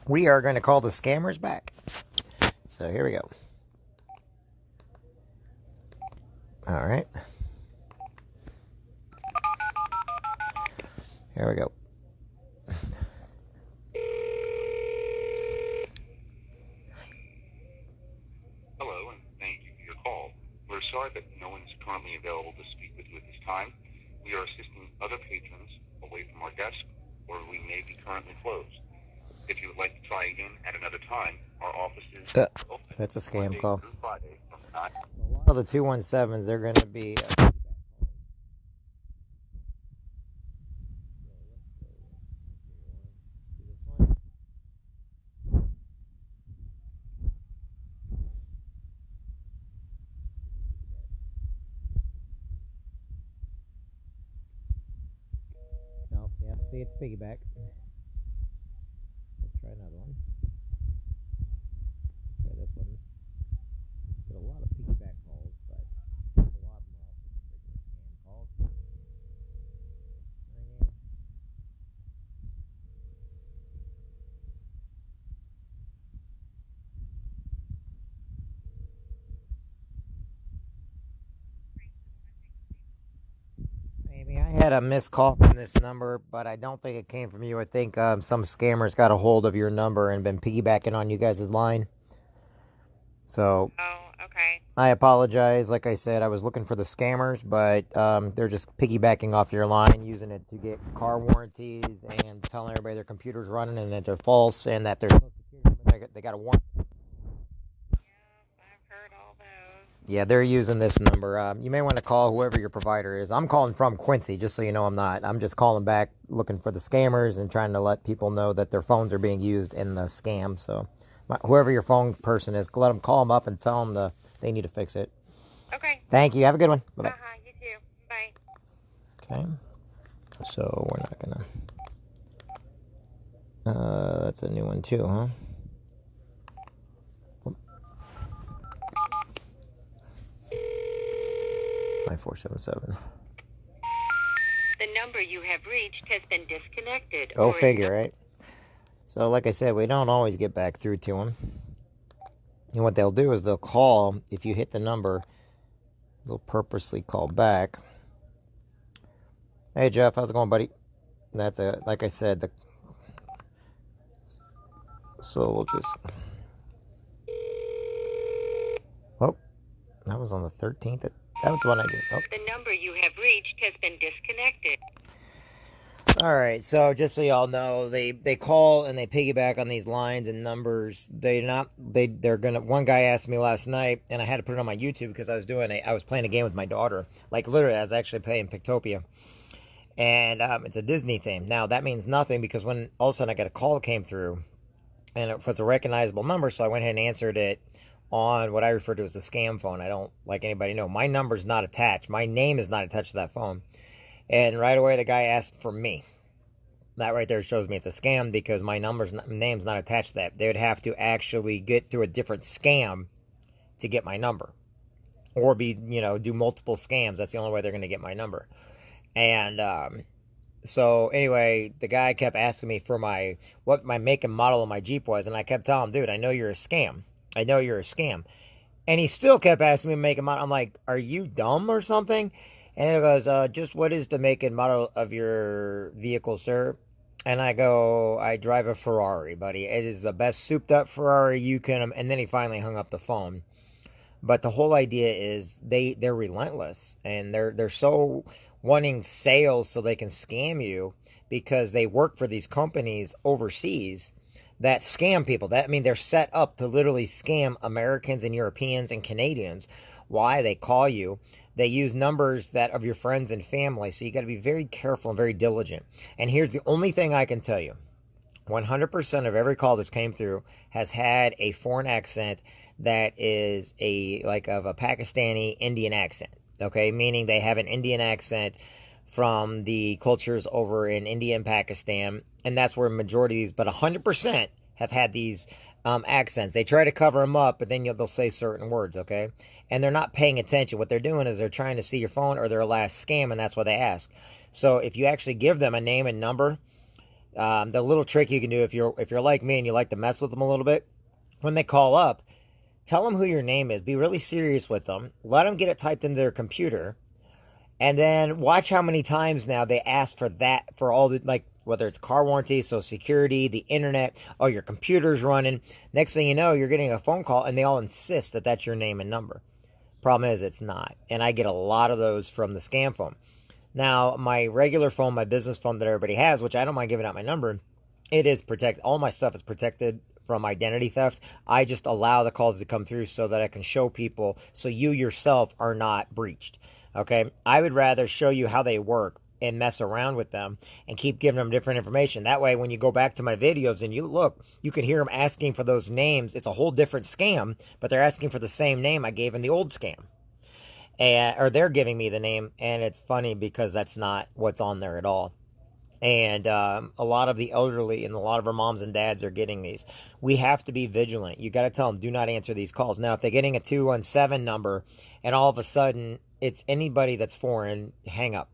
We are going to call the scammers back. So here we go. All right. Here we go. Hello, and thank you for your call. We're sorry that no one is currently available to speak with you at this time. We are assisting other patrons away from our desk, or we may be currently closed. If you would like to try again at another time, our office is open. That's a scam call. Through Friday from 9. A lot of the 217s, they're going to be... Nope, yeah, see, it's piggyback. Let's try another one. Try this one. Get a lot of piggyback calls, but a lot of them are also regular scam calls. Ringing. Maybe I had a missed call from this number, but I don't think it came from you. I think some scammers got a hold of your number and been piggybacking on you guys' line. So, Okay. I apologize. Like I said, I was looking for the scammers, but they're just piggybacking off your line, using it to get car warranties and telling everybody their computer's running and that they're false and that they're they got a warrant. I've heard all those. Yeah, they're using this number. You may want to call whoever your provider is. I'm calling from Quincy, just so you know I'm not. I'm just calling back looking for the scammers and trying to let people know that their phones are being used in the scam. So, whoever your phone person is, let them call them up and tell them they need to fix it. Okay. Thank you. Have a good one. Bye-bye. You too. Bye. Okay. So, we're not going to... that's a new one too, huh? 5477. The number you have reached has been disconnected. Go figure, right? So, like I said, we don't always get back through to them. And what they'll do is they'll call. If you hit the number, they'll purposely call back. Hey, Jeff, how's it going, buddy? That's like I said, so we'll just... Oh, that was on the 13th. That was the one I did. Oh. The number you have reached has been disconnected. All right, so just so y'all know, they call and they piggyback on these lines and numbers. They're gonna. One guy asked me last night, and I had to put it on my YouTube because I was playing a game with my daughter. Like literally, I was actually playing Pictopia, and it's a Disney theme. Now that means nothing because when all of a sudden I got a call came through, and it was a recognizable number, so I went ahead and answered it on what I refer to as a scam phone. I don't like anybody know my number's not attached. My name is not attached to that phone. And right away, the guy asked for me. That right there shows me it's a scam because my name's not attached to that. They would have to actually get through a different scam to get my number. Or do multiple scams. That's the only way they're going to get my number. And so anyway, the guy kept asking me for what my make and model of my Jeep was. And I kept telling him, dude, I know you're a scam. I know you're a scam. And he still kept asking me to make and model. I'm like, are you dumb or something? And he goes, just what is the make and model of your vehicle, sir? And I go, I drive a Ferrari, buddy. It is the best souped up Ferrari you can. And then he finally hung up the phone. But the whole idea is they're relentless. And they're so wanting sales so they can scam you because they work for these companies overseas that scam people. They're set up to literally scam Americans and Europeans and Canadians. Why? They call you. They use numbers that of your friends and family. So you got to be very careful and very diligent. And here's the only thing I can tell you. 100% of every call that's came through has had a foreign accent that is of a Pakistani Indian accent. Okay? Meaning they have an Indian accent from the cultures over in India and Pakistan. And that's where majority of these, but 100% have had these accents. They try to cover them up, but then they'll say certain words, okay? And they're not paying attention. What they're doing is they're trying to see your phone or their last scam, and that's what they ask. So if you actually give them a name and number, The little trick you can do if you're like me and you like to mess with them a little bit, when they call up, tell them who your name is. Be really serious with them. Let them get it typed into their computer. And then watch how many times now they ask for that, for all the, like, whether it's car warranty, social security, the internet, oh, your computer's running. Next thing you know, you're getting a phone call and they all insist that that's your name and number. Problem is, it's not. And I get a lot of those from the scam phone. Now, my regular phone, my business phone that everybody has, which I don't mind giving out my number, it is protected. All my stuff is protected from identity theft. I just allow the calls to come through so that I can show people so you yourself are not breached. Okay, I would rather show you how they work and mess around with them and keep giving them different information. That way, when you go back to my videos and you look, you can hear them asking for those names. It's a whole different scam, but they're asking for the same name I gave in the old scam. Or they're giving me the name, and it's funny because that's not what's on there at all. And a lot of the elderly and a lot of our moms and dads are getting these. We have to be vigilant. You got to tell them, do not answer these calls. Now, if they're getting a 217 number and all of a sudden it's anybody that's foreign, hang up.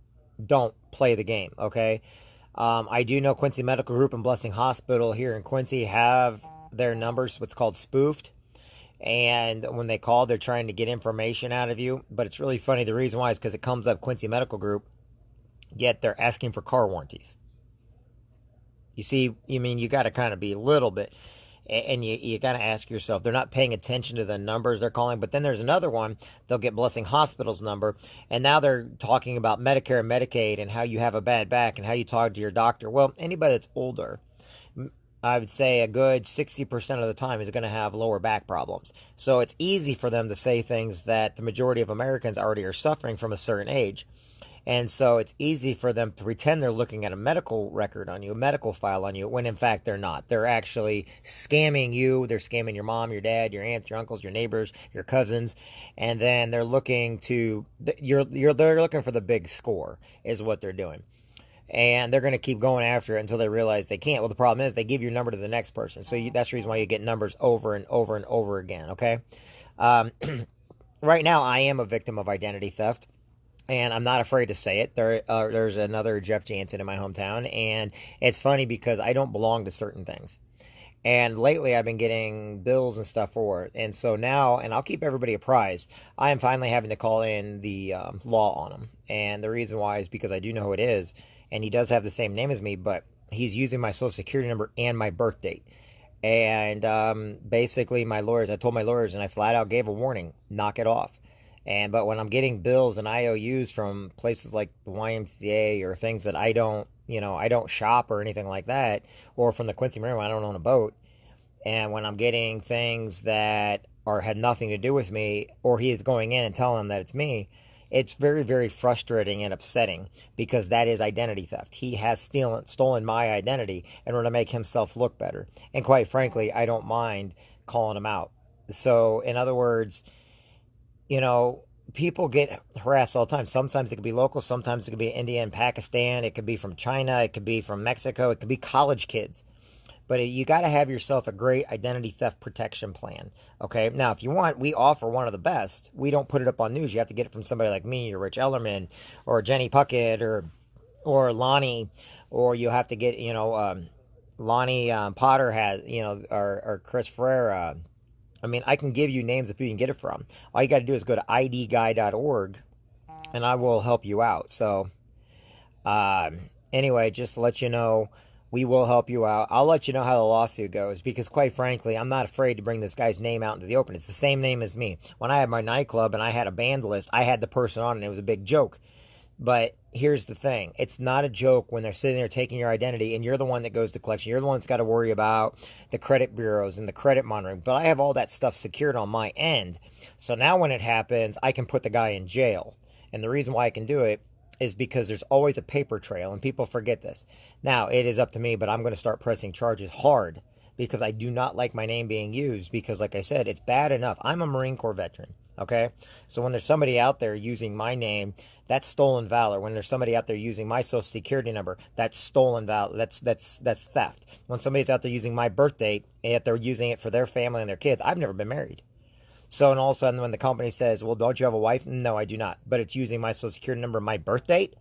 Don't play the game, okay? I do know Quincy Medical Group and Blessing Hospital here in Quincy have their numbers, what's called spoofed. And when they call, they're trying to get information out of you. But it's really funny. The reason why is because it comes up Quincy Medical Group, yet they're asking for car warranties. You see, you got to kind of be a little bit, and you got to ask yourself, they're not paying attention to the numbers they're calling. But then there's another one, they'll get Blessing Hospital's number, and now they're talking about Medicare and Medicaid and how you have a bad back and how you talk to your doctor. Well, anybody that's older, I would say a good 60% of the time is going to have lower back problems. So it's easy for them to say things that the majority of Americans already are suffering from a certain age. And so it's easy for them to pretend they're looking at a medical record on you, a medical file on you, when in fact they're not. They're actually scamming you. They're scamming your mom, your dad, your aunts, your uncles, your neighbors, your cousins. And then they're looking to, they're looking for the big score is what they're doing. And they're going to keep going after it until they realize they can't. Well, the problem is they give your number to the next person. So that's the reason why you get numbers over and over and over again, okay? Right now, I am a victim of identity theft. And I'm not afraid to say it. There's another Jeff Jansen in my hometown. And it's funny because I don't belong to certain things. And lately I've been getting bills and stuff for it. And so now, and I'll keep everybody apprised, I am finally having to call in the law on him. And the reason why is because I do know who it is. And he does have the same name as me, but he's using my social security number and my birth date. And basically I told my lawyers and I flat out gave a warning, knock it off. But when I'm getting bills and IOUs from places like the YMCA or things that I don't shop or anything like that, or from the Quincy Marine, I don't own a boat. And when I'm getting things that had nothing to do with me, or he is going in and telling them that it's me, it's very, very frustrating and upsetting because that is identity theft. He has stolen my identity in order to make himself look better. And quite frankly, I don't mind calling him out. So in other words, people get harassed all the time. Sometimes it could be local. Sometimes it could be India and Pakistan. It could be from China. It could be from Mexico. It could be college kids. But you got to have yourself a great identity theft protection plan. Okay. Now, if you want, we offer one of the best. We don't put it up on news. You have to get it from somebody like me or Rich Ellerman or Jenny Puckett or Lonnie, or you have to get, Lonnie Potter has, or Chris Ferreira. I can give you names of who you can get it from. All you got to do is go to idguy.org, and I will help you out. So, anyway, just to let you know, we will help you out. I'll let you know how the lawsuit goes because, quite frankly, I'm not afraid to bring this guy's name out into the open. It's the same name as me. When I had my nightclub and I had a band list, I had the person on, and it was a big joke. But here's the thing. It's not a joke when they're sitting there taking your identity and you're the one that goes to collection. You're the one that's got to worry about the credit bureaus and the credit monitoring. But I have all that stuff secured on my end. So now when it happens, I can put the guy in jail. And the reason why I can do it is because there's always a paper trail, and people forget this. Now, it is up to me, but I'm going to start pressing charges hard because I do not like my name being used because, like I said, it's bad enough. I'm a Marine Corps veteran, okay? So when there's somebody out there using my name, that's stolen valor. When there's somebody out there using my social security number, that's stolen valor. That's theft. When somebody's out there using my birth date, and they're using it for their family and their kids, I've never been married. So, and all of a sudden when the company says, well, don't you have a wife? No, I do not. But it's using my social security number, my birth date.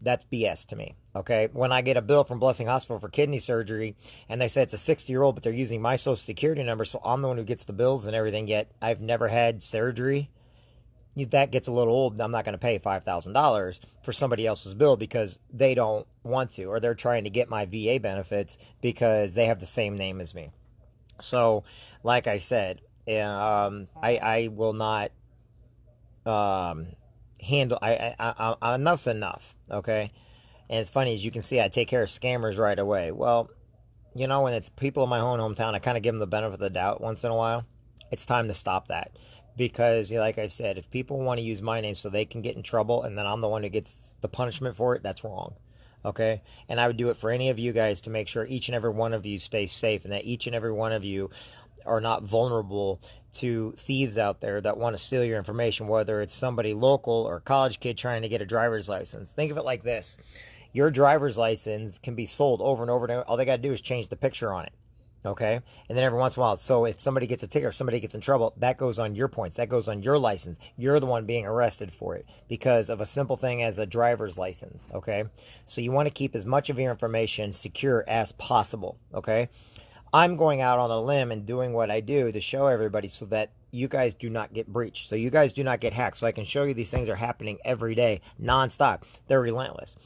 That's BS to me. Okay. When I get a bill from Blessing Hospital for kidney surgery and they say it's a 60-year-old, but they're using my social security number, so I'm the one who gets the bills and everything, yet I've never had surgery, that gets a little old. I'm not going to pay $5,000 for somebody else's bill because they don't want to, or they're trying to get my VA benefits because they have the same name as me. So, like I said, I will not handle. Enough's enough. Okay, and it's funny, as you can see, I take care of scammers right away. Well, you know, when it's people in my own hometown, I kind of give them the benefit of the doubt once in a while. It's time to stop that. Because, like I've said, if people want to use my name so they can get in trouble and then I'm the one who gets the punishment for it, that's wrong. Okay? And I would do it for any of you guys to make sure each and every one of you stays safe and that each and every one of you are not vulnerable to thieves out there that want to steal your information, whether it's somebody local or a college kid trying to get a driver's license. Think of it like this. Your driver's license can be sold over and over again. All they got to do is change the picture on it. Okay. And then every once in a while, so if somebody gets a ticket or somebody gets in trouble, that goes on your points. That goes on your license. You're the one being arrested for it because of a simple thing as a driver's license. Okay. So you want to keep as much of your information secure as possible. Okay. I'm going out on a limb and doing what I do to show everybody so that you guys do not get breached. So you guys do not get hacked. So I can show you these things are happening every day, nonstop. They're relentless.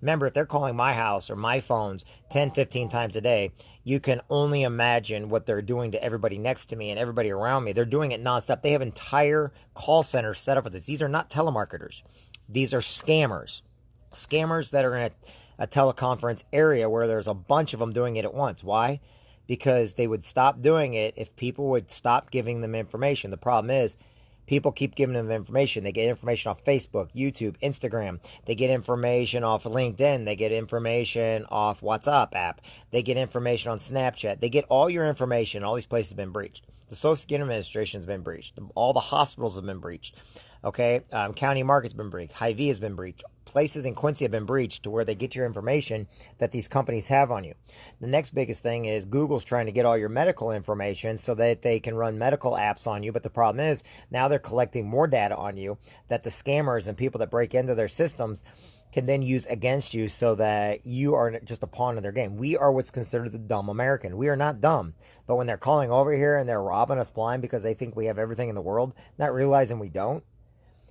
Remember, if they're calling my house or my phones 10, 15 times a day, you can only imagine what they're doing to everybody next to me and everybody around me. They're doing it nonstop. They have entire call centers set up for this. These are not telemarketers. These are scammers. Scammers that are in a teleconference area where there's a bunch of them doing it at once. Why? Because they would stop doing it if people would stop giving them information. The problem is, people keep giving them information. They get information off Facebook, YouTube, Instagram. They get information off LinkedIn. They get information off WhatsApp app. They get information on Snapchat. They get all your information. All these places have been breached. The Social Security Administration has been breached. All the hospitals have been breached. Okay, County Market's been breached. Hy-Vee has been breached. Places in Quincy have been breached to where they get your information that these companies have on you. The next biggest thing is Google's trying to get all your medical information so that they can run medical apps on you. But the problem is now they're collecting more data on you that the scammers and people that break into their systems can then use against you so that you are just a pawn in their game. We are what's considered the dumb American. We are not dumb. But when they're calling over here and they're robbing us blind because they think we have everything in the world, not realizing we don't,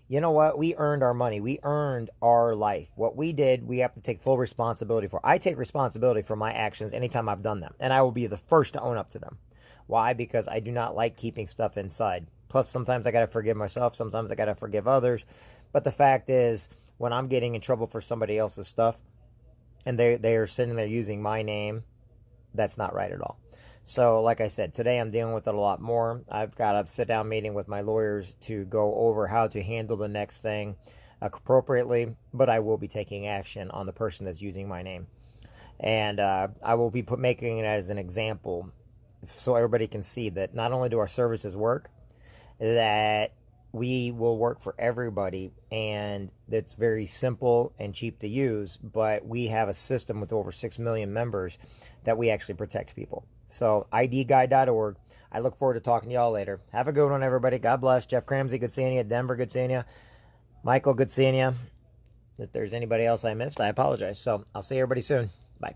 you know what? We earned our money. We earned our life. What we did, we have to take full responsibility for. I take responsibility for my actions anytime I've done them. And I will be the first to own up to them. Why? Because I do not like keeping stuff inside. Plus, sometimes I got to forgive myself. Sometimes I got to forgive others. But the fact is, when I'm getting in trouble for somebody else's stuff, and they are sitting there using my name, that's not right at all. So, like I said, today I'm dealing with it a lot more. I've got a sit-down meeting with my lawyers to go over how to handle the next thing appropriately, but I will be taking action on the person that's using my name. And I will be making it as an example so everybody can see that not only do our services work, that we will work for everybody, and it's very simple and cheap to use, but we have a system with over 6 million members that we actually protect people. So, idguy.org. I look forward to talking to y'all later. Have a good one, everybody. God bless. Jeff Cramsey, good seeing you. Denver, good seeing you. Michael, good seeing you. If there's anybody else I missed, I apologize. So, I'll see everybody soon. Bye.